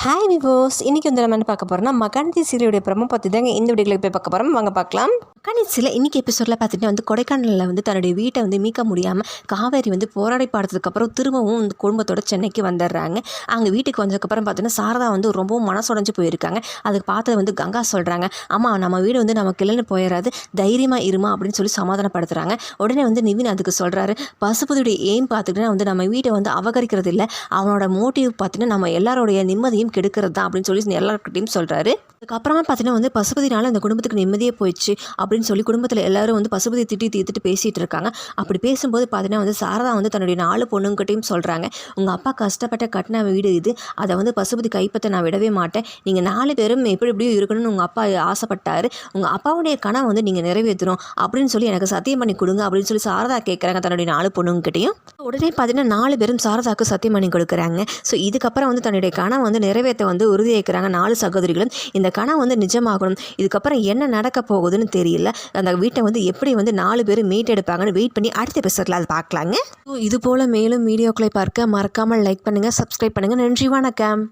Hi விவோஸ், இன்றைக்கி வந்து நம்ம என்ன பார்க்க போகிறோம்னா மகாநதி சீரியலுடைய ப்ரமோ பார்த்து தாங்க இந்த வீடியோவில் போய் பார்க்க போகிறோம். வாங்க பார்க்கலாம். மகாநதியில் இன்றைக்கி எபிசோடில் பார்த்துட்டு வந்து கொடைக்கானலில் வந்து தன்னுடைய வீட்டை வந்து மீட்க முடியாமல் காவேரி வந்து போராடி பாடுறதுக்கப்புறம் திரும்பவும் வந்து குடும்பத்தோட சென்னைக்கு வந்துடுறாங்க. அங்கே வீட்டுக்கு வந்ததுக்கப்புறம் பார்த்தீங்கன்னா சாரதா வந்து ரொம்பவும் மனசுடைஞ்சு போயிருக்காங்க. அதுக்கு பார்த்தது வந்து கங்கா சொல்கிறாங்க, அம்மா நம்ம வீடு வந்து நமக்கு இல்லைன்னு போயிடாது, தைரியமாக இருமா அப்படின்னு சொல்லி சமாதானப்படுத்துகிறாங்க. உடனே வந்து நிவின் அதுக்கு சொல்கிறாரு, பசுபதியுடைய எய்ம் பார்த்துக்கிட்டா வந்து நம்ம வீட்டை வந்து அபகரிக்கிறது இல்லை, அவனோட மோட்டிவ் பார்த்தீங்கன்னா நம்ம எல்லாரோடைய நிம்மதியும் கெடுக்கிறது தான் அப்படின்னு சொல்லி எல்லார்கிட்டையும் சொல்கிறாரு. அதுக்கப்புறமா பார்த்தீங்கன்னா வந்து பசுபதினால இந்த குடும்பத்துக்கு நிம்மதியே போயிடுச்சு அப்படின்னு சொல்லி குடும்பத்தில் எல்லாரும் வந்து பசுபதி தீர்த்துட்டு பேசிகிட்டு இருக்காங்க. அப்படி பேசும்போது பார்த்தீங்கன்னா வந்து சாரதா வந்து தன்னுடைய 4 பொண்ணுங்கிட்டையும் சொல்கிறாங்க, உங்கள் அப்பா கஷ்டப்பட்ட கட்டின வீடு இது, அதை வந்து பசுபதி கைப்பற்ற நான் விடவே மாட்டேன், நீங்கள் 4 பேரும் எப்படியும் இருக்கணும்னு உங்கள் அப்பா ஆசைப்பட்டாரு, உங்கள் அப்பாவுடைய கனவை வந்து நீங்கள் நிறைவேற்றணும் அப்படின்னு சொல்லி எனக்கு சத்தியம் பண்ணி கொடுங்க அப்படின்னு சொல்லி சாரதா கேட்குறாங்க தன்னுடைய 4 பொண்ணுங்கிட்டையும். உடனே பார்த்தீங்கன்னா 4 பேரும் சாரதாவுக்கு சத்தியம் பண்ணி கொடுக்குறாங்க. ஸோ இதுக்கப்புறம் வந்து தன்னுடைய கனவை வந்து நிறைவேற்ற வந்து உறுதியேற்கிறாங்க 4 சகோதரிகளும். இந்த கனவு வந்து நிஜமாகணும், இதுக்கப்புறம் என்ன நடக்க போகுதுன்னு தெரியல, அந்த வீட்டை வந்து எப்படி வந்து 4 பேரும் மீட்டெடுப்பாங்கன்னு வெயிட் பண்ணி அடுத்த எபிசோட்ல அதை பார்க்கலாங்க. இது போல் மேலும் வீடியோக்களை பார்க்க மறக்காமல் லைக் பண்ணுங்கள், சப்ஸ்கிரைப் பண்ணுங்கள். நன்றி, வணக்கம்.